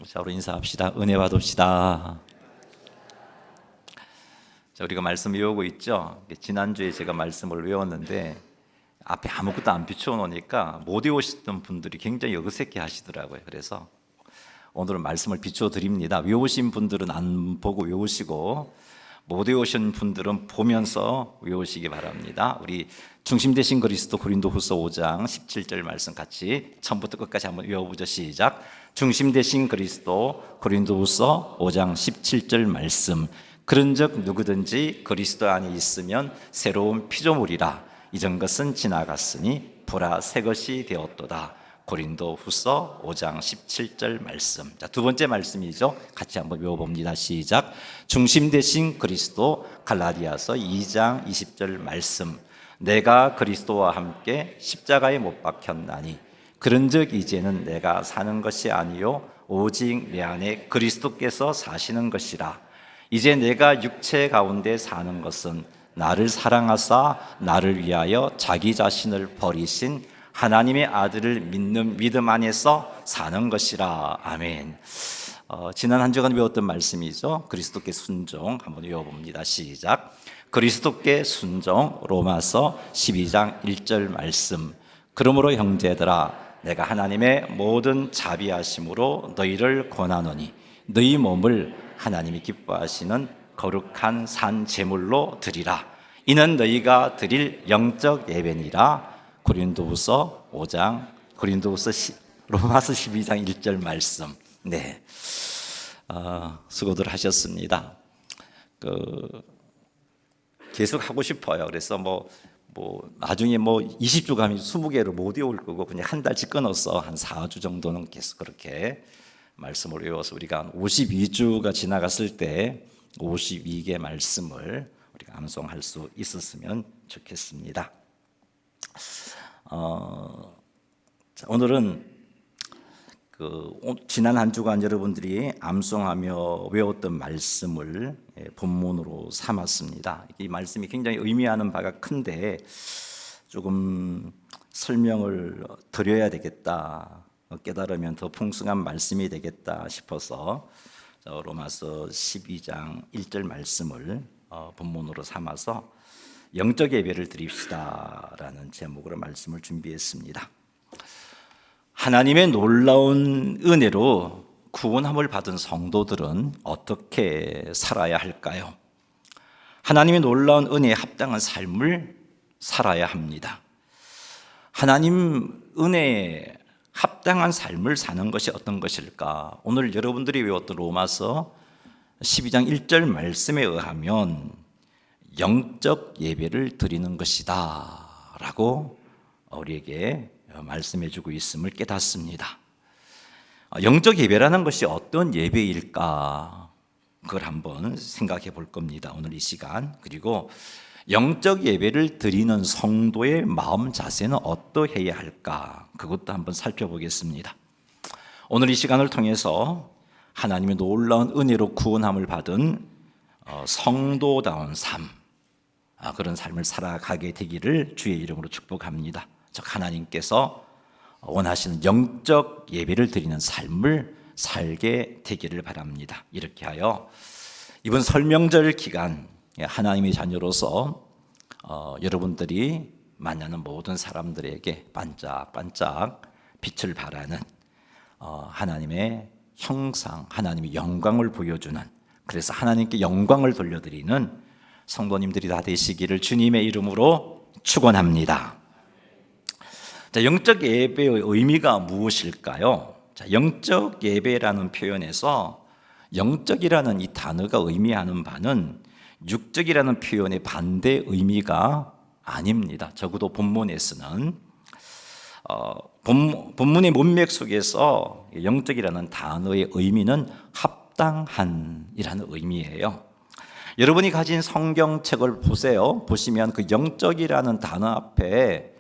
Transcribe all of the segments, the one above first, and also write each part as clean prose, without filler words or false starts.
자, 우리 인사합시다. 은혜 받읍시다. 자, 우리가 말씀 외우고 있죠. 지난주에 제가 말씀을 외웠는데 앞에 아무것도 안 비춰 놓으니까 못 외우시던 분들이 굉장히 어색해 하시더라고요. 그래서 오늘은 말씀을 비춰 드립니다. 외우신 분들은 안 보고 외우시고 못 외우신 분들은 보면서 외우시기 바랍니다. 우리 중심 되신 그리스도 고린도후서 5장 17절 말씀 같이 처음부터 끝까지 한번 외워보죠. 시작. 중심 되신 그리스도 고린도후서 5장 17절 말씀. 그런즉 누구든지 그리스도 안에 있으면 새로운 피조물이라. 이전 것은 지나갔으니 보라 새 것이 되었도다. 고린도후서 5장 17절 말씀. 자, 두 번째 말씀이죠. 같이 한번 외워봅니다. 시작. 중심 되신 그리스도. 갈라디아서 2장 20절 말씀. 내가 그리스도와 함께 십자가에 못 박혔나니 그런즉 이제는 내가 사는 것이 아니요 오직 내 안에 그리스도께서 사시는 것이라. 이제 내가 육체 가운데 사는 것은 나를 사랑하사 나를 위하여 자기 자신을 버리신 하나님의 아들을 믿는 믿음 안에서 사는 것이라. 아멘. 지난 한 주간 외웠던 말씀이죠. 그리스도께 순종 한번 외워봅니다. 시작. 그리스도께 순종. 로마서 12장 1절 말씀. 그러므로 형제들아 내가 하나님의 모든 자비하심으로 너희를 권하노니 너희 몸을 하나님이 기뻐하시는 거룩한 산 제물로 드리라. 이는 너희가 드릴 영적 예배니라. 고린도후서 5장, 로마서 12장 1절 말씀. 네, 수고들 하셨습니다. 계속 하고 싶어요. 그래서 나중에 20주 가면 20개를 못 외울 거고 그냥 한 달씩 끊어서 한 4주 정도는 계속 그렇게 말씀을 외워서 우리가 한 52주가 지나갔을 때 52개 말씀을 우리가 암송할 수 있었으면 좋겠습니다. 오늘은 지난 한 주간 여러분들이 암송하며 외웠던 말씀을 본문으로 삼았습니다. 이 말씀이 굉장히 의미하는 바가 큰데 조금 설명을 드려야 되겠다, 깨달으면 더 풍성한 말씀이 되겠다 싶어서 로마서 12장 1절 말씀을 본문으로 삼아서 영적 예배를 드립시다라는 제목으로 말씀을 준비했습니다. 하나님의 놀라운 은혜로 구원함을 받은 성도들은 어떻게 살아야 할까요? 하나님의 놀라운 은혜에 합당한 삶을 살아야 합니다. 하나님 은혜에 합당한 삶을 사는 것이 어떤 것일까? 오늘 여러분들이 외웠던 로마서 12장 1절 말씀에 의하면 영적 예배를 드리는 것이다 라고 우리에게 말씀해 주고 있음을 깨닫습니다. 영적 예배라는 것이 어떤 예배일까? 그걸 한번 생각해 볼 겁니다. 오늘 이 시간. 그리고 영적 예배를 드리는 성도의 마음 자세는 어떠해야 할까? 그것도 한번 살펴보겠습니다. 오늘 이 시간을 통해서 하나님의 놀라운 은혜로 구원함을 받은 성도다운 삶, 그런 삶을 살아가게 되기를 주의 이름으로 축복합니다. 즉 하나님께서 원하시는 영적 예배를 드리는 삶을 살게 되기를 바랍니다. 이렇게 하여 이번 설명절 기간 하나님의 자녀로서 여러분들이 만나는 모든 사람들에게 반짝반짝 빛을 발하는 하나님의 형상, 하나님의 영광을 보여주는, 그래서 하나님께 영광을 돌려드리는 성도님들이 다 되시기를 주님의 이름으로 축원합니다. 자, 영적 예배의 의미가 무엇일까요? 자, 영적 예배라는 표현에서 영적이라는 이 단어가 의미하는 바는 육적이라는 표현의 반대 의미가 아닙니다. 적어도 본문에서는 본문의 문맥 속에서 영적이라는 단어의 의미는 합당한이라는 의미예요. 여러분이 가진 성경책을 보시면 그 영적이라는 단어 앞에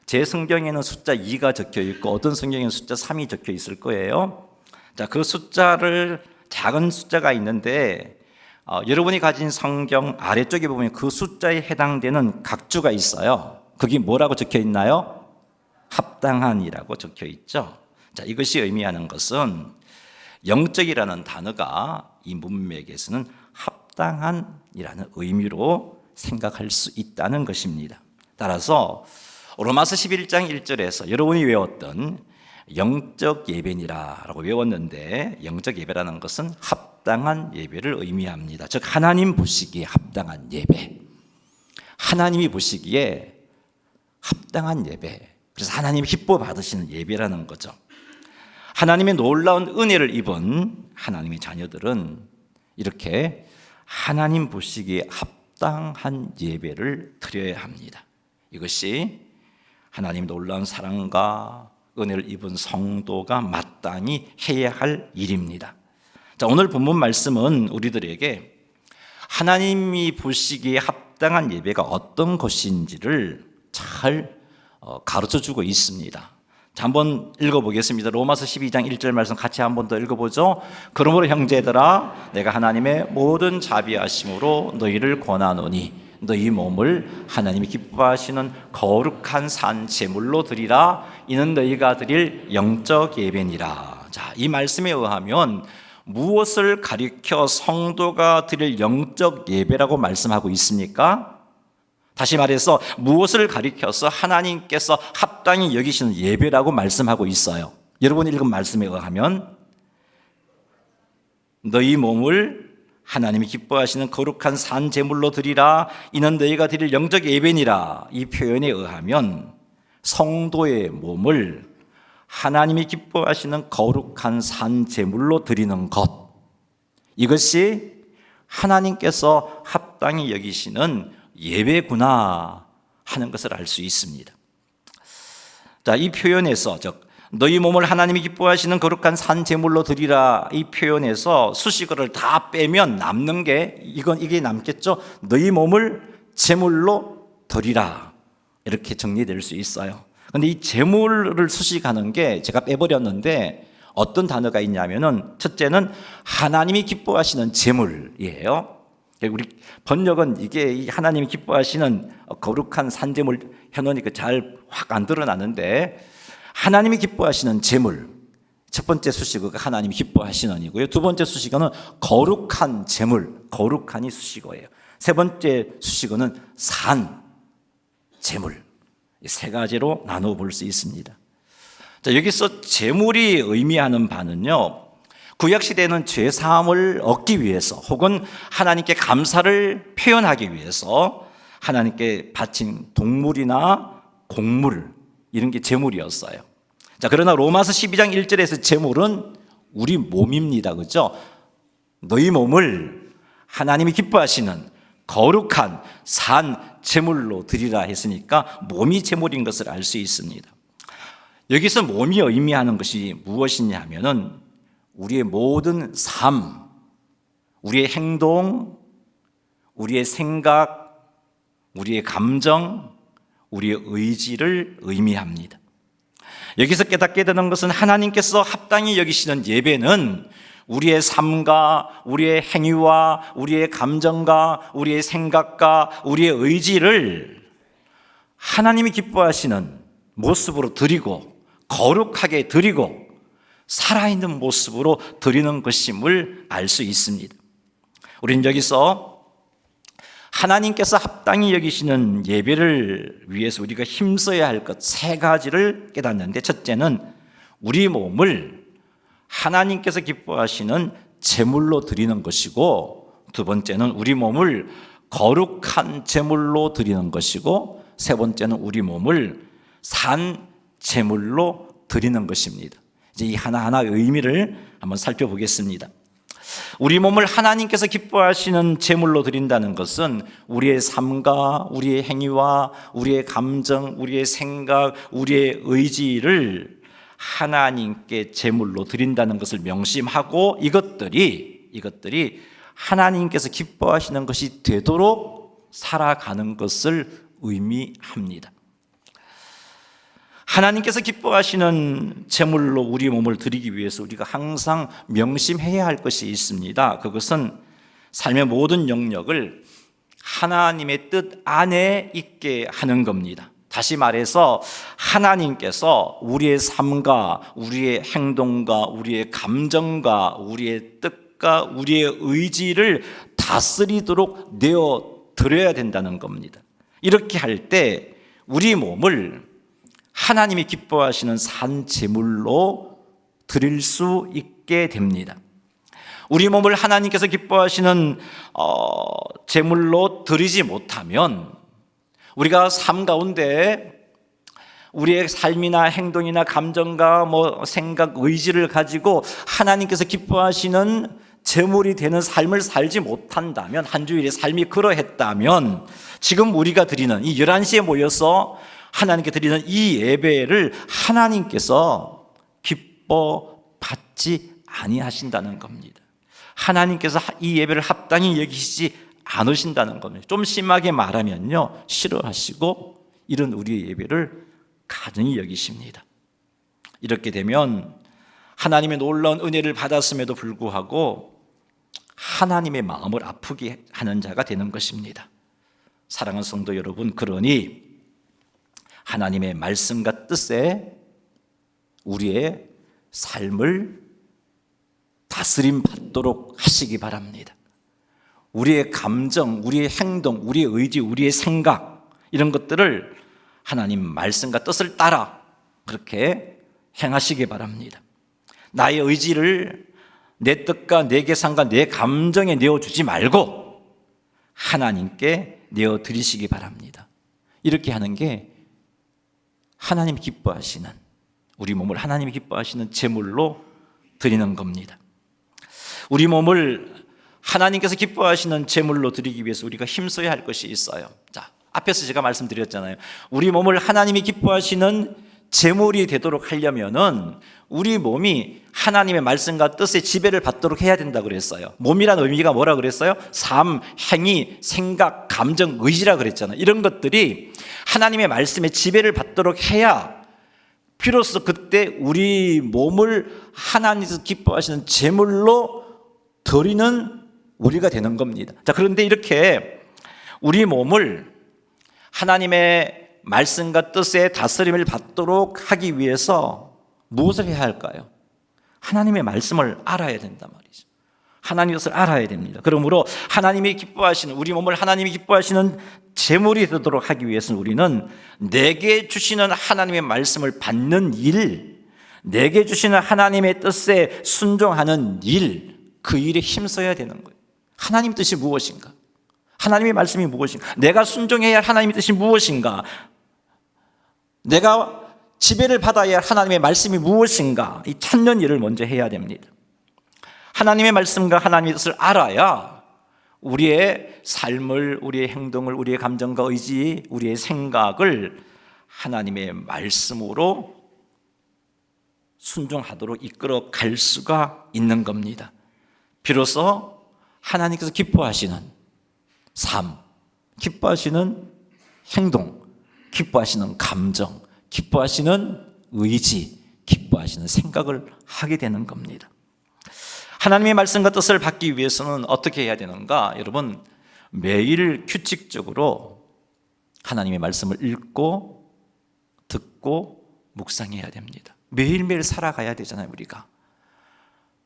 제 성경에는 숫자 2가 적혀 있고 어떤 성경에는 숫자 3이 적혀 있을 거예요. 자, 그 숫자를 작은 숫자가 있는데 여러분이 가진 성경 아래쪽에 보면 그 숫자에 해당되는 각주가 있어요. 그게 뭐라고 적혀 있나요? 합당한이라고 적혀 있죠. 자, 이것이 의미하는 것은 영적이라는 단어가 이 문맥에서는 합당한이라는 의미로 생각할 수 있다는 것입니다. 따라서 로마서 11장 1절에서 여러분이 외웠던 영적 예배니라라고 외웠는데, 영적 예배라는 것은 합당한 예배를 의미합니다. 즉 하나님 보시기에 합당한 예배, 하나님이 보시기에 합당한 예배, 그래서 하나님이 기뻐 받으시는 예배라는 거죠. 하나님의 놀라운 은혜를 입은 하나님의 자녀들은 이렇게 하나님 보시기에 합당한 예배를 드려야 합니다. 이것이 하나님의 놀라운 사랑과 은혜를 입은 성도가 마땅히 해야 할 일입니다. 자, 오늘 본문 말씀은 우리들에게 하나님이 보시기에 합당한 예배가 어떤 것인지를 잘 가르쳐주고 있습니다. 자, 한번 읽어보겠습니다. 로마서 12장 1절 말씀 같이 한번 더 읽어보죠. 그러므로 형제들아, 내가 하나님의 모든 자비하심으로 너희를 권하노니 너희 몸을 하나님이 기뻐하시는 거룩한 산 제물로 드리라. 이는 너희가 드릴 영적 예배니라. 자, 이 말씀에 의하면 무엇을 가리켜 성도가 드릴 영적 예배라고 말씀하고 있습니까? 다시 말해서 무엇을 가리켜서 하나님께서 합당히 여기시는 예배라고 말씀하고 있어요? 여러분이 읽은 말씀에 의하면 너희 몸을 하나님이 기뻐하시는 거룩한 산 제물로 드리라. 이는 너희가 드릴 영적 예배니라. 이 표현에 의하면 성도의 몸을 하나님이 기뻐하시는 거룩한 산 제물로 드리는 것, 이것이 하나님께서 합당히 여기시는 예배구나 하는 것을 알 수 있습니다. 자, 이 표현에서 즉 너희 몸을 하나님이 기뻐하시는 거룩한 산 제물로 드리라, 이 표현에서 수식어를 다 빼면 남는 게 이게 남겠죠. 너희 몸을 제물로 드리라, 이렇게 정리될 수 있어요. 그런데 이 제물을 수식하는 게 제가 빼버렸는데 어떤 단어가 있냐면은 첫째는 하나님이 기뻐하시는 제물이에요. 우리 번역은 이게 하나님이 기뻐하시는 거룩한 산제물 해놓으니까 잘 확 안 드러나는데, 하나님이 기뻐하시는 제물, 첫 번째 수식어가 하나님이 기뻐하시는이고요. 두 번째 수식어는 거룩한 제물, 거룩한이 수식어예요. 세 번째 수식어는 산 제물, 세 가지로 나누어 볼 수 있습니다. 자, 여기서 제물이 의미하는 바는요, 구약시대에는 죄사함을 얻기 위해서 혹은 하나님께 감사를 표현하기 위해서 하나님께 바친 동물이나 곡물, 이런 게 제물이었어요. 자, 그러나 로마서 12장 1절에서 제물은 우리 몸입니다. 그렇죠? 너희 몸을 하나님이 기뻐하시는 거룩한 산 제물로 드리라 했으니까 몸이 제물인 것을 알 수 있습니다. 여기서 몸이 의미하는 것이 무엇이냐 하면은 우리의 모든 삶, 우리의 행동, 우리의 생각, 우리의 감정, 우리의 의지를 의미합니다. 여기서 깨닫게 되는 것은 하나님께서 합당히 여기시는 예배는 우리의 삶과 우리의 행위와 우리의 감정과 우리의 생각과 우리의 의지를 하나님이 기뻐하시는 모습으로 드리고 거룩하게 드리고 살아있는 모습으로 드리는 것임을 알 수 있습니다. 우리는 여기서 하나님께서 합당히 여기시는 예배를 위해서 우리가 힘써야 할 것 세 가지를 깨닫는데, 첫째는 우리 몸을 하나님께서 기뻐하시는 제물로 드리는 것이고, 두 번째는 우리 몸을 거룩한 제물로 드리는 것이고, 세 번째는 우리 몸을 산 제물로 드리는 것입니다. 이제 이 하나하나의 의미를 한번 살펴보겠습니다. 우리 몸을 하나님께서 기뻐하시는 제물로 드린다는 것은 우리의 삶과 우리의 행위와 우리의 감정, 우리의 생각, 우리의 의지를 하나님께 제물로 드린다는 것을 명심하고 이것들이 하나님께서 기뻐하시는 것이 되도록 살아가는 것을 의미합니다. 하나님께서 기뻐하시는 제물로 우리 몸을 드리기 위해서 우리가 항상 명심해야 할 것이 있습니다. 그것은 삶의 모든 영역을 하나님의 뜻 안에 있게 하는 겁니다. 다시 말해서 하나님께서 우리의 삶과 우리의 행동과 우리의 감정과 우리의 뜻과 우리의 의지를 다스리도록 내어 드려야 된다는 겁니다. 이렇게 할 때 우리 몸을 하나님이 기뻐하시는 산 제물로 드릴 수 있게 됩니다. 우리 몸을 하나님께서 기뻐하시는 제물로 드리지 못하면 우리가 삶 가운데 우리의 삶이나 행동이나 감정과 생각, 의지를 가지고 하나님께서 기뻐하시는 제물이 되는 삶을 살지 못한다면, 한 주일의 삶이 그러했다면 지금 우리가 드리는 이 11시에 모여서 하나님께 드리는 이 예배를 하나님께서 기뻐 받지 아니하신다는 겁니다. 하나님께서 이 예배를 합당히 여기시지 않으신다는 겁니다. 좀 심하게 말하면요, 싫어하시고 이런 우리의 예배를 가증히 여기십니다. 이렇게 되면 하나님의 놀라운 은혜를 받았음에도 불구하고 하나님의 마음을 아프게 하는 자가 되는 것입니다. 사랑하는 성도 여러분, 그러니 하나님의 말씀과 뜻에 우리의 삶을 다스림 받도록 하시기 바랍니다. 우리의 감정, 우리의 행동, 우리의 의지, 우리의 생각, 이런 것들을 하나님 말씀과 뜻을 따라 그렇게 행하시기 바랍니다. 나의 의지를 내 뜻과 내 계산과 내 감정에 내어주지 말고 하나님께 내어드리시기 바랍니다. 이렇게 하는 게 하나님이 기뻐하시는, 우리 몸을 하나님이 기뻐하시는 제물로 드리는 겁니다. 우리 몸을 하나님께서 기뻐하시는 제물로 드리기 위해서 우리가 힘써야 할 것이 있어요. 자, 앞에서 제가 말씀드렸잖아요. 우리 몸을 하나님이 기뻐하시는 제물이 되도록 하려면은 우리 몸이 하나님의 말씀과 뜻의 지배를 받도록 해야 된다고 그랬어요. 몸이란 의미가 뭐라 그랬어요? 삶, 행위, 생각, 감정, 의지라 그랬잖아요. 이런 것들이 하나님의 말씀의 지배를 받도록 해야 비로소 그때 우리 몸을 하나님께서 기뻐하시는 제물로 드리는 우리가 되는 겁니다. 자, 그런데 이렇게 우리 몸을 하나님의 말씀과 뜻의 다스림을 받도록 하기 위해서 무엇을 해야 할까요? 하나님의 말씀을 알아야 된단 말이죠. 하나님의 것을 알아야 됩니다. 그러므로 하나님이 기뻐하시는, 우리 몸을 하나님이 기뻐하시는 제물이 되도록 하기 위해서는 우리는 내게 주시는 하나님의 말씀을 받는 일, 내게 주시는 하나님의 뜻에 순종하는 일, 그 일에 힘써야 되는 거예요. 하나님의 뜻이 무엇인가? 하나님의 말씀이 무엇인가? 내가 순종해야 할 하나님의 뜻이 무엇인가? 내가 지배를 받아야 할 하나님의 말씀이 무엇인가? 이 찾는 일을 먼저 해야 됩니다. 하나님의 말씀과 하나님의 뜻을 알아야 우리의 삶을, 우리의 행동을, 우리의 감정과 의지, 우리의 생각을 하나님의 말씀으로 순종하도록 이끌어 갈 수가 있는 겁니다. 비로소 하나님께서 기뻐하시는 삶, 기뻐하시는 행동, 기뻐하시는 감정, 기뻐하시는 의지, 기뻐하시는 생각을 하게 되는 겁니다. 하나님의 말씀과 뜻을 받기 위해서는 어떻게 해야 되는가? 여러분, 매일 규칙적으로 하나님의 말씀을 읽고 듣고 묵상해야 됩니다. 매일매일 살아가야 되잖아요, 우리가.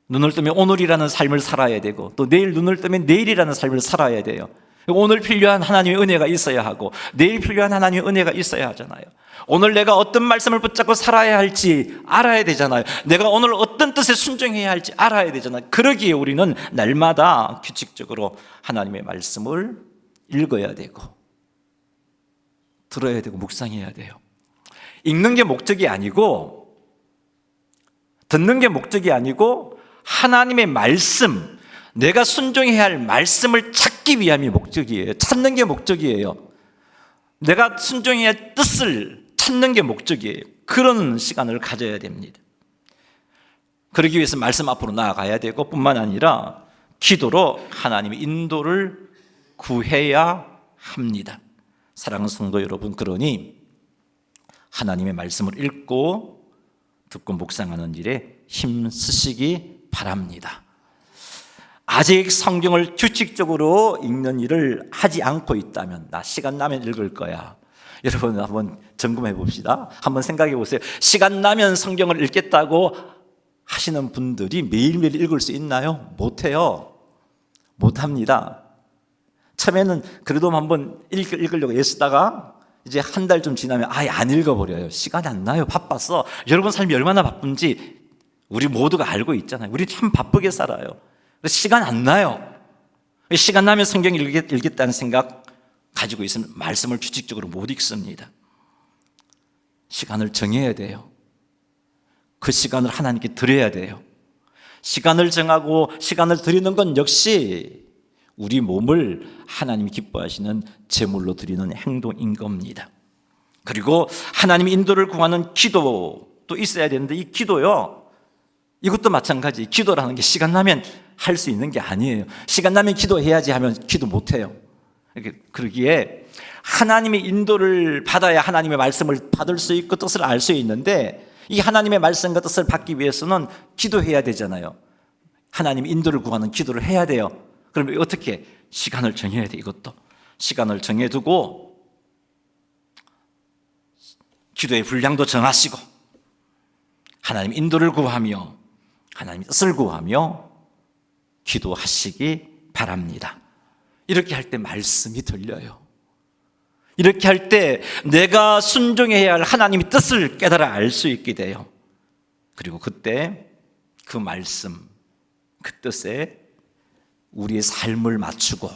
눈을 뜨면 오늘이라는 삶을 살아야 되고, 또 내일 눈을 뜨면 내일이라는 삶을 살아야 돼요. 오늘 필요한 하나님의 은혜가 있어야 하고 내일 필요한 하나님의 은혜가 있어야 하잖아요. 오늘 내가 어떤 말씀을 붙잡고 살아야 할지 알아야 되잖아요. 내가 오늘 어떤 뜻에 순종해야 할지 알아야 되잖아요. 그러기에 우리는 날마다 규칙적으로 하나님의 말씀을 읽어야 되고 들어야 되고 묵상해야 돼요. 읽는 게 목적이 아니고, 듣는 게 목적이 아니고, 하나님의 말씀, 내가 순종해야 할 말씀을 찾기 위함이 목적이에요. 찾는 게 목적이에요. 내가 순종해야 할 뜻을 찾는 게 목적이에요. 그런 시간을 가져야 됩니다. 그러기 위해서 말씀 앞으로 나아가야 되고, 뿐만 아니라 기도로 하나님의 인도를 구해야 합니다. 사랑하는 성도 여러분, 그러니 하나님의 말씀을 읽고 듣고 묵상하는 일에 힘쓰시기 바랍니다. 아직 성경을 규칙적으로 읽는 일을 하지 않고 있다면, 나 시간 나면 읽을 거야, 여러분 한번 점검해 봅시다. 한번 생각해 보세요. 시간 나면 성경을 읽겠다고 하시는 분들이 매일매일 읽을 수 있나요? 못해요. 못합니다. 처음에는 그래도 한번 읽으려고 애쓰다가 이제 한 달 좀 지나면 아예 안 읽어버려요. 시간이 안 나요. 바빠서. 여러분 삶이 얼마나 바쁜지 우리 모두가 알고 있잖아요. 우리 참 바쁘게 살아요. 시간 안 나요. 시간 나면 성경 읽겠다는 생각 가지고 있으면 말씀을 규칙적으로 못 읽습니다. 시간을 정해야 돼요. 그 시간을 하나님께 드려야 돼요. 시간을 정하고 시간을 드리는 건 역시 우리 몸을 하나님이 기뻐하시는 제물로 드리는 행동인 겁니다. 그리고 하나님 인도를 구하는 기도도 있어야 되는데 이 기도요, 이것도 마찬가지. 기도라는 게 시간 나면 할 수 있는 게 아니에요. 시간 나면 기도해야지 하면 기도 못해요. 그러기에 하나님의 인도를 받아야 하나님의 말씀을 받을 수 있고 뜻을 알 수 있는데, 이 하나님의 말씀과 뜻을 받기 위해서는 기도해야 되잖아요. 하나님 인도를 구하는 기도를 해야 돼요. 그러면 어떻게? 시간을 정해야 돼. 이것도 시간을 정해두고 기도의 분량도 정하시고 하나님 인도를 구하며 하나님 뜻을 구하며 기도하시기 바랍니다. 이렇게 할 때 말씀이 들려요. 이렇게 할 때 내가 순종해야 할 하나님의 뜻을 깨달아 알 수 있게 돼요. 그리고 그때 그 말씀, 그 뜻에 우리의 삶을 맞추고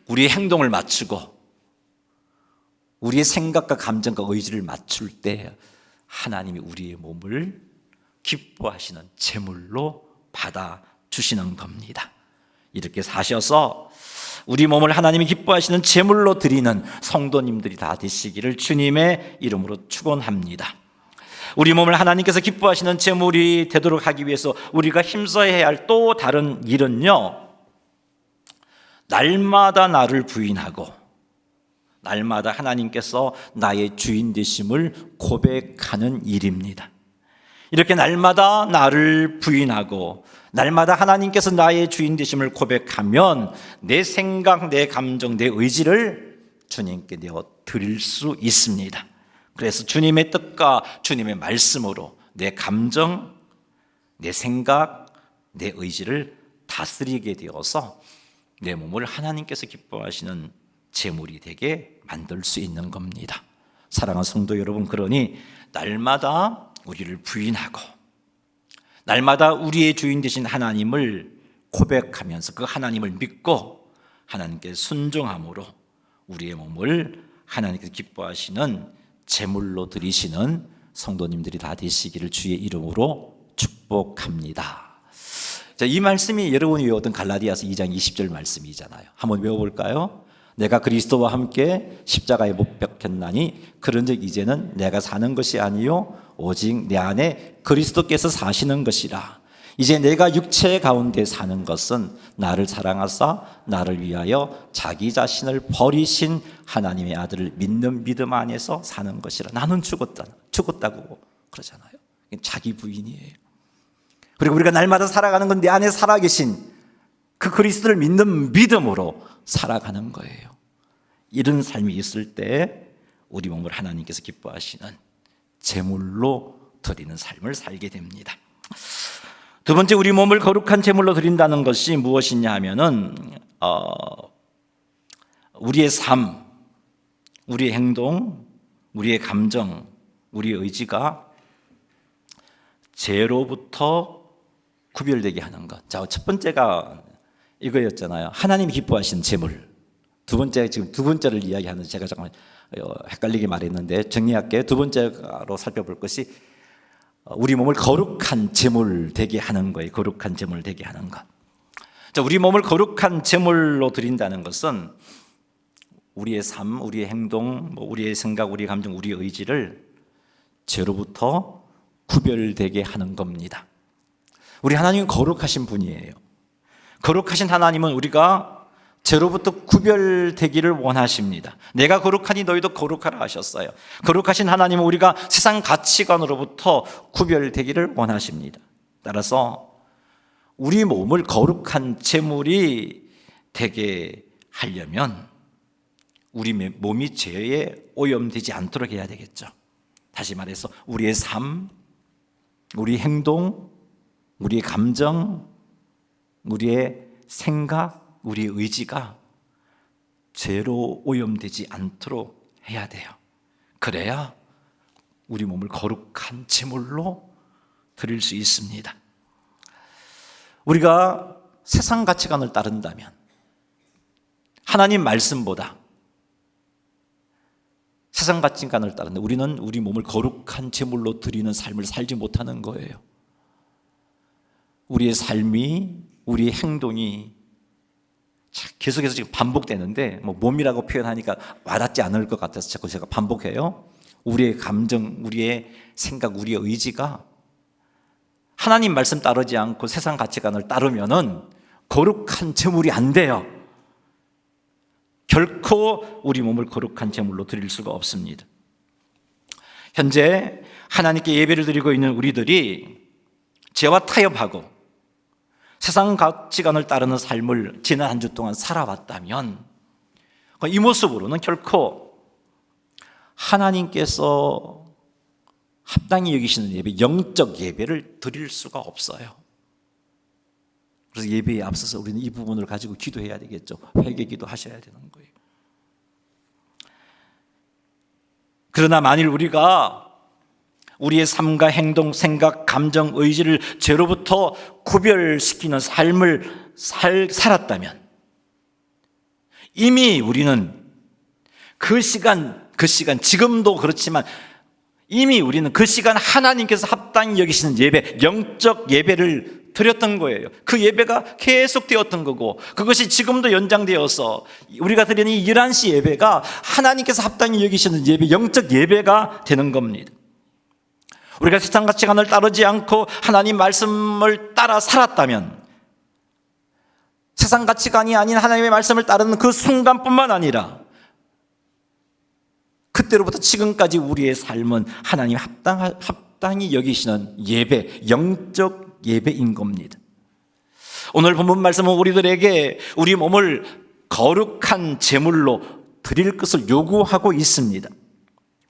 우리의 행동을 맞추고 우리의 생각과 감정과 의지를 맞출 때 하나님이 우리의 몸을 기뻐하시는 제물로 받아주시는 겁니다. 이렇게 사셔서 우리 몸을 하나님이 기뻐하시는 제물로 드리는 성도님들이 다 되시기를 주님의 이름으로 축원합니다. 우리 몸을 하나님께서 기뻐하시는 제물이 되도록 하기 위해서 우리가 힘써야 할 또 다른 일은요, 날마다 나를 부인하고 날마다 하나님께서 나의 주인 되심을 고백하는 일입니다. 이렇게 날마다 나를 부인하고 날마다 하나님께서 나의 주인 되심을 고백하면 내 생각, 내 감정, 내 의지를 주님께 내어 드릴 수 있습니다. 그래서 주님의 뜻과 주님의 말씀으로 내 감정, 내 생각, 내 의지를 다스리게 되어서 내 몸을 하나님께서 기뻐하시는 제물이 되게 만들 수 있는 겁니다. 사랑하는 성도 여러분, 그러니 날마다 우리를 부인하고 날마다 우리의 주인 되신 하나님을 고백하면서 그 하나님을 믿고 하나님께 순종함으로 우리의 몸을 하나님께서 기뻐하시는 제물로 드리시는 성도님들이 다 되시기를 주의 이름으로 축복합니다. 자, 이 말씀이 여러분이 외웠던 갈라디아서 2장 20절 말씀이잖아요. 한번 외워볼까요? 내가 그리스도와 함께 십자가에 못 박혔나니 그런즉 이제는 내가 사는 것이 아니요 오직 내 안에 그리스도께서 사시는 것이라. 이제 내가 육체 가운데 사는 것은 나를 사랑하사 나를 위하여 자기 자신을 버리신 하나님의 아들을 믿는 믿음 안에서 사는 것이라. 나는 죽었다고 그러잖아요. 자기 부인이에요. 그리고 우리가 날마다 살아가는 건 내 안에 살아계신 그 그리스도를 믿는 믿음으로 살아가는 거예요. 이런 삶이 있을 때 우리 몸을 하나님께서 기뻐하시는 제물로 드리는 삶을 살게 됩니다. 두 번째, 우리 몸을 거룩한 제물로 드린다는 것이 무엇이냐 하면은 우리의 삶, 우리의 행동, 우리의 감정, 우리의 의지가 죄로부터 구별되게 하는 것. 자, 첫 번째가 이거였잖아요. 하나님이 기뻐하시는 제물. 두 번째, 지금 두 번째를 이야기하는, 제가 잠깐 헷갈리게 말했는데 정리할게요. 두 번째로 살펴볼 것이 우리 몸을 거룩한 제물 되게 하는 거예요. 거룩한 제물 되게 하는 것. 자, 우리 몸을 거룩한 제물로 드린다는 것은 우리의 삶, 우리의 행동, 우리의 생각, 우리의 감정, 우리의 의지를 죄로부터 구별되게 하는 겁니다. 우리 하나님은 거룩하신 분이에요. 거룩하신 하나님은 우리가 죄로부터 구별되기를 원하십니다. 내가 거룩하니 너희도 거룩하라 하셨어요. 거룩하신 하나님은 우리가 세상 가치관으로부터 구별되기를 원하십니다. 따라서 우리 몸을 거룩한 제물이 되게 하려면 우리 몸이 죄에 오염되지 않도록 해야 되겠죠. 다시 말해서 우리의 삶, 우리 행동, 우리의 감정, 우리의 생각, 우리의 의지가 죄로 오염되지 않도록 해야 돼요. 그래야 우리 몸을 거룩한 제물로 드릴 수 있습니다. 우리가 세상 가치관을 따른다면 하나님 말씀보다 세상 가치관을 따른다. 우리는 우리 몸을 거룩한 제물로 드리는 삶을 살지 못하는 거예요. 우리의 삶이, 우리의 행동이 계속해서 지금 반복되는데 몸이라고 표현하니까 와닿지 않을 것 같아서 자꾸 제가 반복해요. 우리의 감정, 우리의 생각, 우리의 의지가 하나님 말씀 따르지 않고 세상 가치관을 따르면은 거룩한 제물이 안 돼요. 결코 우리 몸을 거룩한 제물로 드릴 수가 없습니다. 현재 하나님께 예배를 드리고 있는 우리들이 죄와 타협하고 세상 가치관을 따르는 삶을 지난 한 주 동안 살아왔다면 이 모습으로는 결코 하나님께서 합당히 여기시는 예배, 영적 예배를 드릴 수가 없어요. 그래서 예배에 앞서서 우리는 이 부분을 가지고 기도해야 되겠죠. 회개기도 하셔야 되는 거예요. 그러나 만일 우리가 우리의 삶과 행동, 생각, 감정, 의지를 죄로부터 구별시키는 삶을 살았다면 이미 우리는 그 시간 지금도 그렇지만 이미 우리는 그 시간 하나님께서 합당히 여기시는 예배, 영적 예배를 드렸던 거예요. 그 예배가 계속 되었던 거고 그것이 지금도 연장되어서 우리가 드리는 이 11시 예배가 하나님께서 합당히 여기시는 예배, 영적 예배가 되는 겁니다. 우리가 세상 가치관을 따르지 않고 하나님 말씀을 따라 살았다면 세상 가치관이 아닌 하나님의 말씀을 따르는 그 순간뿐만 아니라 그때로부터 지금까지 우리의 삶은 하나님 합당히 여기시는 예배, 영적 예배인 겁니다. 오늘 본문 말씀은 우리들에게 우리 몸을 거룩한 제물로 드릴 것을 요구하고 있습니다.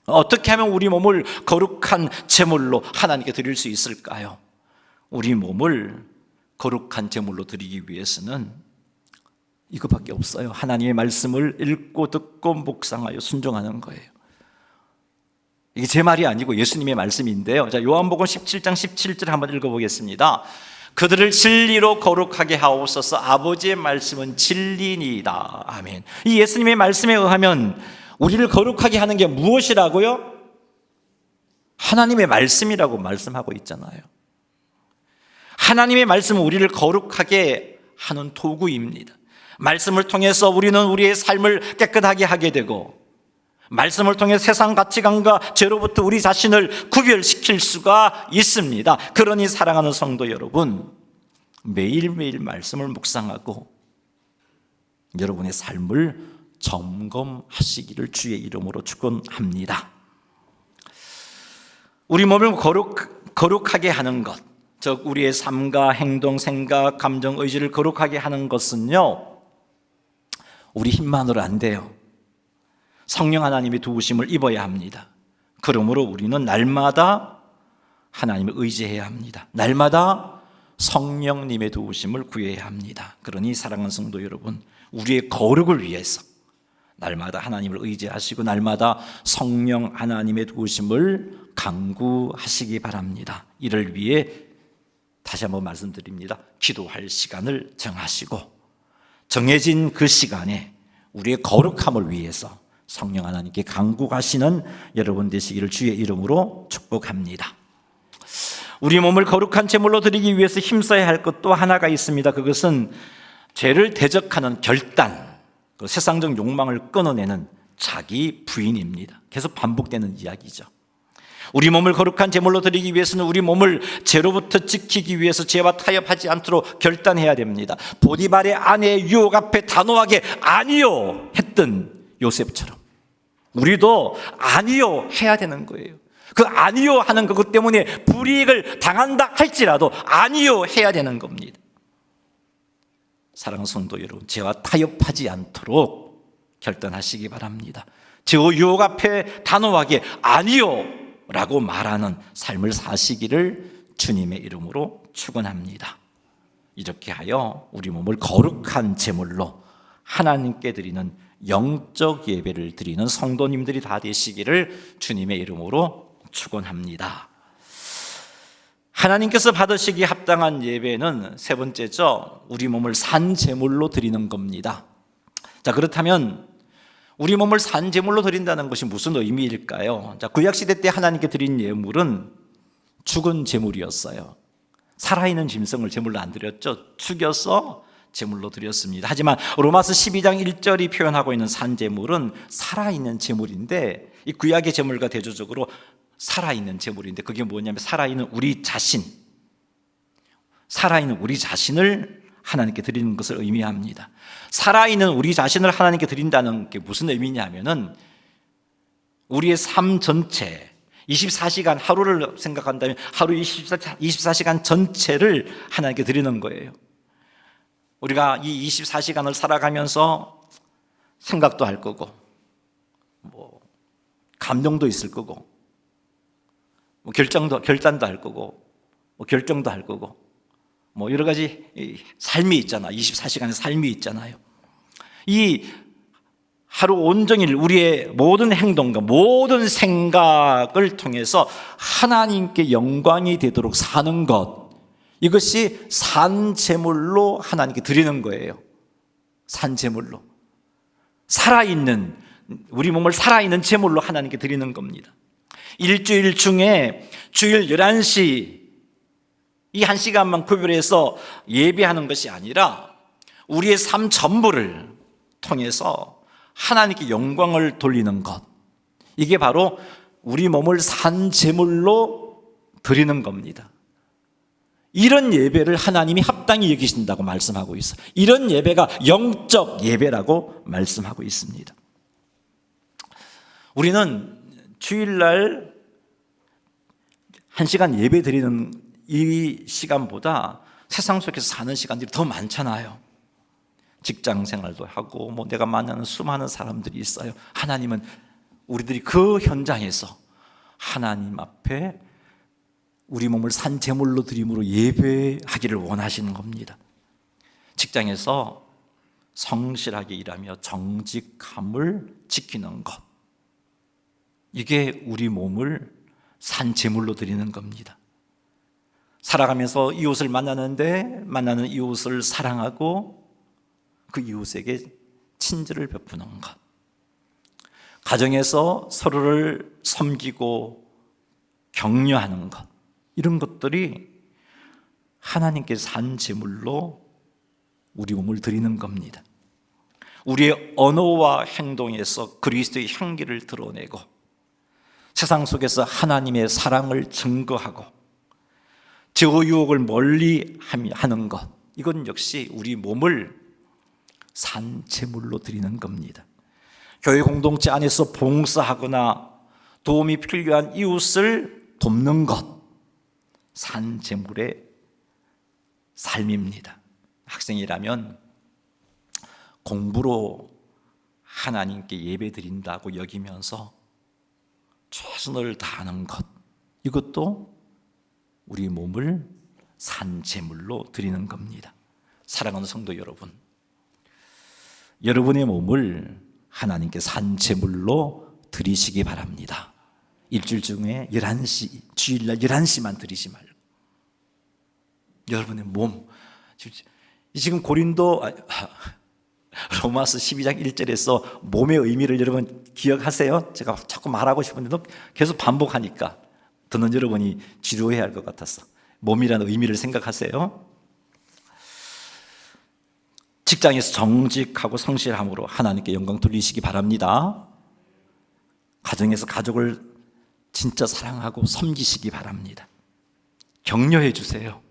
어떻게 하면 우리 몸을 거룩한 제물로 하나님께 드릴 수 있을까요? 우리 몸을 거룩한 제물로 드리기 위해서는 이것밖에 없어요. 하나님의 말씀을 읽고 듣고 묵상하여 순종하는 거예요. 이게 제 말이 아니고 예수님의 말씀인데요. 자, 요한복음 17장 17절 한번 읽어보겠습니다. 그들을 진리로 거룩하게 하옵소서. 아버지의 말씀은 진리니이다. 아멘. 이 예수님의 말씀에 의하면 우리를 거룩하게 하는 게 무엇이라고요? 하나님의 말씀이라고 말씀하고 있잖아요. 하나님의 말씀은 우리를 거룩하게 하는 도구입니다. 말씀을 통해서 우리는 우리의 삶을 깨끗하게 하게 되고 말씀을 통해 세상 가치관과 죄로부터 우리 자신을 구별시킬 수가 있습니다. 그러니 사랑하는 성도 여러분, 매일매일 말씀을 묵상하고 여러분의 삶을 점검하시기를 주의 이름으로 축원합니다. 우리 몸을 거룩하게 하는 것, 즉 우리의 삶과 행동, 생각, 감정, 의지를 거룩하게 하는 것은요, 우리 힘만으로 안 돼요. 성령 하나님의 도우심을 입어야 합니다. 그러므로 우리는 날마다 하나님을 의지해야 합니다. 날마다 성령님의 도우심을 구해야 합니다. 그러니 사랑하는 성도 여러분, 우리의 거룩을 위해서 날마다 하나님을 의지하시고 날마다 성령 하나님의 도우심을 간구하시기 바랍니다. 이를 위해 다시 한번 말씀드립니다. 기도할 시간을 정하시고 정해진 그 시간에 우리의 거룩함을 위해서 성령 하나님께 간구하시는 여러분 되시기를 주의 이름으로 축복합니다. 우리 몸을 거룩한 제물로 드리기 위해서 힘써야 할 것 또 하나가 있습니다. 그것은 죄를 대적하는 결단, 그 세상적 욕망을 끊어내는 자기 부인입니다. 계속 반복되는 이야기죠. 우리 몸을 거룩한 제물로 드리기 위해서는 우리 몸을 죄로부터 지키기 위해서 죄와 타협하지 않도록 결단해야 됩니다. 보디발의 아내의 유혹 앞에 단호하게 아니요 했던 요셉처럼 우리도 아니요 해야 되는 거예요. 그 아니요 하는 것 때문에 불이익을 당한다 할지라도 아니요 해야 되는 겁니다. 사랑하는 성도 여러분, 죄와 타협하지 않도록 결단하시기 바랍니다. 저 유혹 앞에 단호하게 아니요 라고 말하는 삶을 사시기를 주님의 이름으로 축원합니다. 이렇게 하여 우리 몸을 거룩한 제물로 하나님께 드리는 영적 예배를 드리는 성도님들이 다 되시기를 주님의 이름으로 축원합니다. 하나님께서 받으시기 합당한 예배는 세 번째죠. 우리 몸을 산 제물로 드리는 겁니다. 자, 그렇다면 우리 몸을 산 제물로 드린다는 것이 무슨 의미일까요? 자, 구약 시대 때 하나님께 드린 예물은 죽은 제물이었어요. 살아있는 짐승을 제물로 안 드렸죠. 죽여서 제물로 드렸습니다. 하지만 로마서 12장 1절이 표현하고 있는 산 제물은 살아있는 제물인데, 이 구약의 제물과 대조적으로 살아있는 제물인데, 그게 뭐냐면 살아있는 우리 자신, 살아있는 우리 자신을 하나님께 드리는 것을 의미합니다. 살아있는 우리 자신을 하나님께 드린다는 게 무슨 의미냐면은 우리의 삶 전체, 24시간 하루를 생각한다면 하루 24시간 전체를 하나님께 드리는 거예요. 우리가 이 24시간을 살아가면서 생각도 할 거고, 감동도 있을 거고, 결단도 할 거고, 결정도 할 거고, 여러 가지 삶이 있잖아. 24시간의 삶이 있잖아요. 이 하루 온종일 우리의 모든 행동과 모든 생각을 통해서 하나님께 영광이 되도록 사는 것, 이것이 산 제물로 하나님께 드리는 거예요. 산 제물로, 살아있는 우리 몸을 살아있는 제물로 하나님께 드리는 겁니다. 일주일 중에 주일 11시 이 한 시간만 구별해서 예배하는 것이 아니라 우리의 삶 전부를 통해서 하나님께 영광을 돌리는 것, 이게 바로 우리 몸을 산 제물로 드리는 겁니다. 이런 예배를 하나님이 합당히 여기신다고 말씀하고 있어요. 이런 예배가 영적 예배라고 말씀하고 있습니다. 우리는 주일날 1시간 예배 드리는 이 시간보다 세상 속에서 사는 시간들이 더 많잖아요. 직장 생활도 하고 내가 만나는 수많은 사람들이 있어요. 하나님은 우리들이 그 현장에서 하나님 앞에 우리 몸을 산 제물로 드림으로 예배하기를 원하시는 겁니다. 직장에서 성실하게 일하며 정직함을 지키는 것, 이게 우리 몸을 산 제물로 드리는 겁니다. 살아가면서 이웃을 만나는 이웃을 사랑하고 그 이웃에게 친절을 베푸는 것, 가정에서 서로를 섬기고 격려하는 것, 이런 것들이 하나님께 산 제물로 우리 몸을 드리는 겁니다. 우리의 언어와 행동에서 그리스도의 향기를 드러내고 세상 속에서 하나님의 사랑을 증거하고 제어유혹을 멀리 하는 것, 이건 역시 우리 몸을 산 제물로 드리는 겁니다. 교회 공동체 안에서 봉사하거나 도움이 필요한 이웃을 돕는 것, 산 제물의 삶입니다. 학생이라면 공부로 하나님께 예배 드린다고 여기면서 최선을 다하는 것, 이것도 우리 몸을 산 제물로 드리는 겁니다. 사랑하는 성도 여러분, 여러분의 몸을 하나님께 산 제물로 드리시기 바랍니다. 일주일 중에 11시, 주일날 11시만 드리지 말고 여러분의 몸, 지금 로마서 12장 1절에서 몸의 의미를 여러분 기억하세요? 제가 자꾸 말하고 싶은데 계속 반복하니까 듣는 여러분이 지루해야 할 것 같아서, 몸이라는 의미를 생각하세요. 직장에서 정직하고 성실함으로 하나님께 영광 돌리시기 바랍니다. 가정에서 가족을 진짜 사랑하고 섬기시기 바랍니다. 격려해 주세요.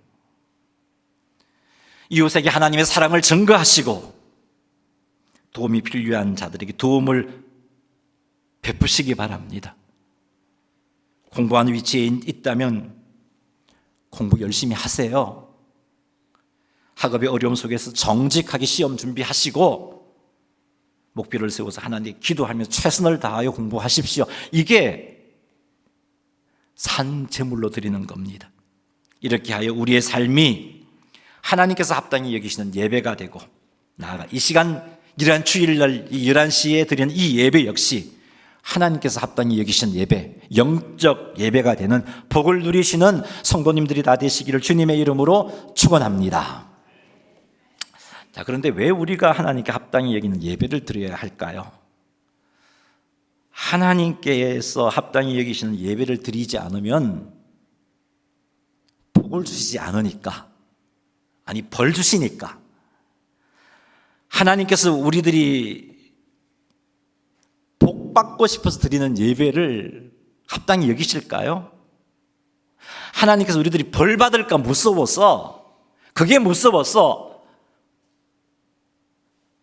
이웃에게 하나님의 사랑을 증거하시고 도움이 필요한 자들에게 도움을 베푸시기 바랍니다. 공부하는 위치에 있다면 공부 열심히 하세요. 학업의 어려움 속에서 정직하게 시험 준비하시고 목표를 세워서 하나님께 기도하면서 최선을 다하여 공부하십시오. 이게 산 제물로 드리는 겁니다. 이렇게 하여 우리의 삶이 하나님께서 합당히 여기시는 예배가 되고, 나아가 이 시간 이러한 주일날 11시에 드리는 이 예배 역시 하나님께서 합당히 여기시는 예배, 영적 예배가 되는 복을 누리시는 성도님들이 다 되시기를 주님의 이름으로 축원합니다. 자, 그런데 왜 우리가 하나님께 합당히 여기는 예배를 드려야 할까요? 하나님께서 합당히 여기시는 예배를 드리지 않으면 복을 주시지 않으니까, 아니 벌 주시니까. 하나님께서 우리들이 복 받고 싶어서 드리는 예배를 합당히 여기실까요? 하나님께서 우리들이 벌 받을까 무서워서, 그게 무서워서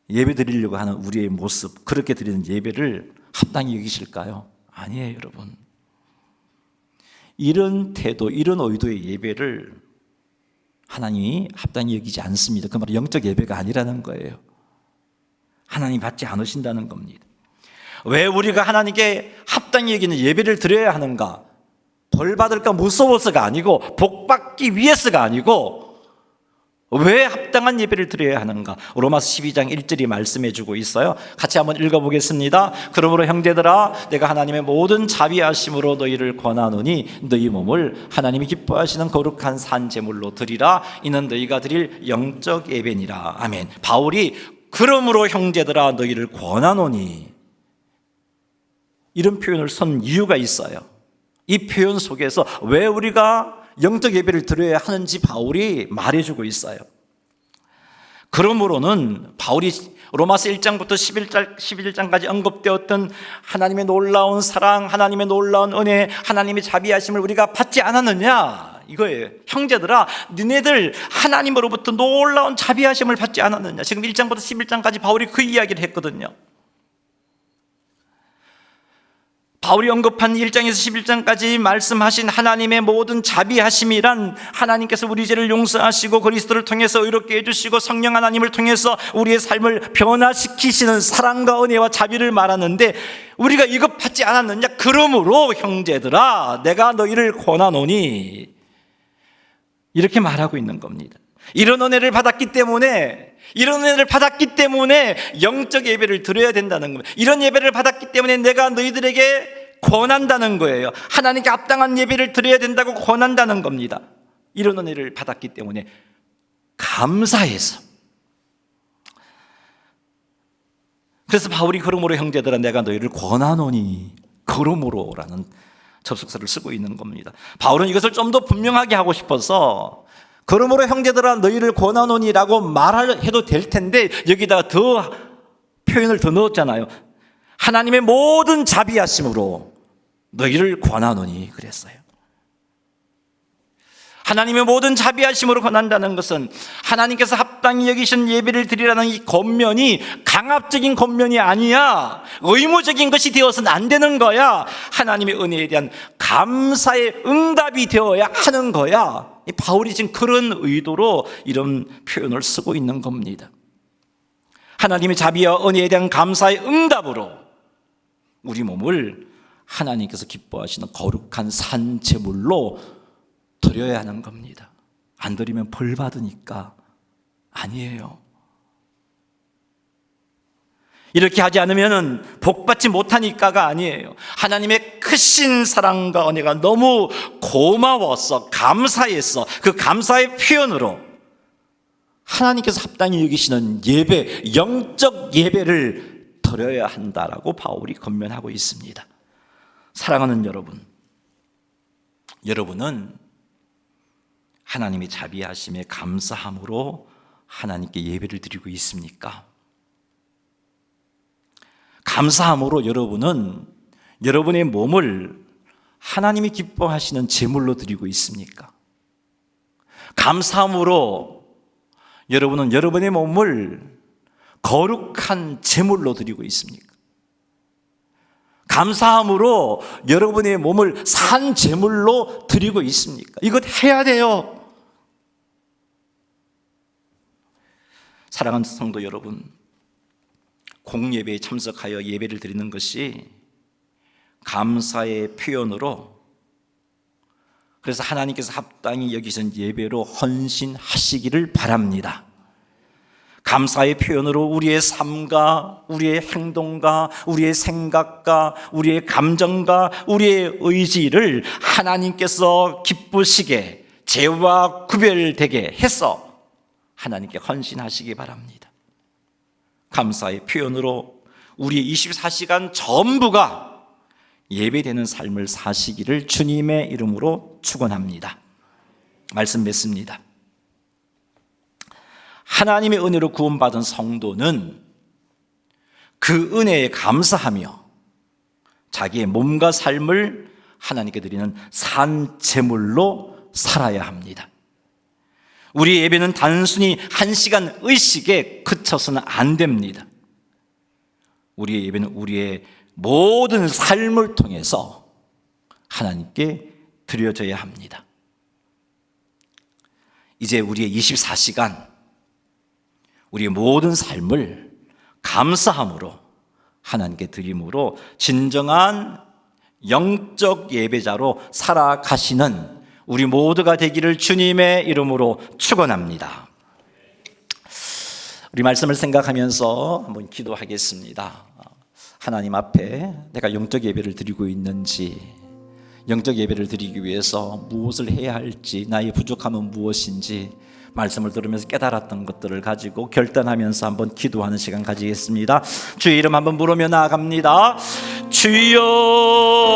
예배 드리려고 하는 우리의 모습, 그렇게 드리는 예배를 합당히 여기실까요? 아니에요, 여러분. 이런 태도, 이런 의도의 예배를 하나님이 합당히 여기지 않습니다. 그 말은 영적 예배가 아니라는 거예요. 하나님 받지 않으신다는 겁니다. 왜 우리가 하나님께 합당히 여기는 예배를 드려야 하는가? 벌 받을까 무서워서가 아니고, 복 받기 위해서가 아니고, 왜 합당한 예배를 드려야 하는가? 로마서 12장 1절이 말씀해 주고 있어요. 같이 한번 읽어보겠습니다. 그러므로 형제들아, 내가 하나님의 모든 자비하심으로 너희를 권하노니 너희 몸을 하나님이 기뻐하시는 거룩한 산 제물로 드리라. 이는 너희가 드릴 영적 예배니라. 아멘. 바울이 그러므로 형제들아 너희를 권하노니, 이런 표현을 쓴 이유가 있어요. 이 표현 속에서 왜 우리가 영적 예배를 드려야 하는지 바울이 말해주고 있어요. 그러므로는 바울이 로마서 1장부터 11장까지 언급되었던 하나님의 놀라운 사랑, 하나님의 놀라운 은혜, 하나님의 자비하심을 우리가 받지 않았느냐, 이거예요. 형제들아, 니네들 하나님으로부터 놀라운 자비하심을 받지 않았느냐. 지금 1장부터 11장까지 바울이 그 이야기를 했거든요. 바울이 언급한 1장에서 11장까지 말씀하신 하나님의 모든 자비하심이란, 하나님께서 우리 죄를 용서하시고 그리스도를 통해서 의롭게 해주시고 성령 하나님을 통해서 우리의 삶을 변화시키시는 사랑과 은혜와 자비를 말하는데, 우리가 이것 받지 않았느냐? 그러므로 형제들아 내가 너희를 권하노니, 이렇게 말하고 있는 겁니다. 이런 은혜를 받았기 때문에, 이런 은혜를 받았기 때문에 영적 예배를 드려야 된다는 겁니다. 이런 예배를 받았기 때문에 내가 너희들에게 권한다는 거예요. 하나님께 합당한 예배를 드려야 된다고 권한다는 겁니다. 이런 은혜를 받았기 때문에 감사해서. 그래서 바울이 그러므로 형제들아 내가 너희를 권하노니, 그러므로라는 접속사를 쓰고 있는 겁니다. 바울은 이것을 좀 더 분명하게 하고 싶어서 그러므로 형제들아 너희를 권하노니라고 말해도 될 텐데, 여기다가 더 표현을 더 넣었잖아요. 하나님의 모든 자비하심으로 너희를 권하노니 그랬어요. 하나님의 모든 자비하심으로 권한다는 것은 하나님께서 합당히 여기신 예배를 드리라는 이 권면이 강압적인 권면이 아니야. 의무적인 것이 되어서는 안 되는 거야. 하나님의 은혜에 대한 감사의 응답이 되어야 하는 거야. 바울이 지금 그런 의도로 이런 표현을 쓰고 있는 겁니다. 하나님의 자비와 은혜에 대한 감사의 응답으로 우리 몸을 하나님께서 기뻐하시는 거룩한 산 제물로 드려야 하는 겁니다. 안 드리면 벌 받으니까 아니에요. 이렇게 하지 않으면 복받지 못하니까가 아니에요. 하나님의 크신 사랑과 은혜가 너무 고마워서, 감사해서 그 감사의 표현으로 하나님께서 합당히 여기시는 예배, 영적 예배를 드려야 한다라고 바울이 권면하고 있습니다. 사랑하는 여러분, 여러분은 하나님의 자비하심에 감사함으로 하나님께 예배를 드리고 있습니까? 감사함으로 여러분은 여러분의 몸을 하나님이 기뻐하시는 제물로 드리고 있습니까? 감사함으로 여러분은 여러분의 몸을 거룩한 제물로 드리고 있습니까? 감사함으로 여러분의 몸을 산 제물로 드리고 있습니까? 이것 해야 돼요. 사랑하는 성도 여러분, 공예배에 참석하여 예배를 드리는 것이 감사의 표현으로, 그래서 하나님께서 합당히 여기신 예배로 헌신하시기를 바랍니다. 감사의 표현으로 우리의 삶과 우리의 행동과 우리의 생각과 우리의 감정과 우리의 의지를 하나님께서 기쁘시게 죄와 구별되게 해서 하나님께 헌신하시기 바랍니다. 감사의 표현으로 우리의 24시간 전부가 예배되는 삶을 사시기를 주님의 이름으로 축원합니다. 말씀 맺습니다. 하나님의 은혜로 구원받은 성도는 그 은혜에 감사하며 자기의 몸과 삶을 하나님께 드리는 산제물로 살아야 합니다. 우리 예배는 단순히 1시간 의식에 그쳐서는 안 됩니다. 우리의 예배는 우리의 모든 삶을 통해서 하나님께 드려져야 합니다. 이제 우리의 24시간, 우리의 모든 삶을 감사함으로 하나님께 드림으로 진정한 영적 예배자로 살아가시는 우리 모두가 되기를 주님의 이름으로 축원합니다. 우리 말씀을 생각하면서 한번 기도하겠습니다. 하나님 앞에 내가 영적 예배를 드리고 있는지, 영적 예배를 드리기 위해서 무엇을 해야 할지, 나의 부족함은 무엇인지 말씀을 들으면서 깨달았던 것들을 가지고 결단하면서 한번 기도하는 시간 가지겠습니다. 주의 이름 한번 부르며 나아갑니다. 주여.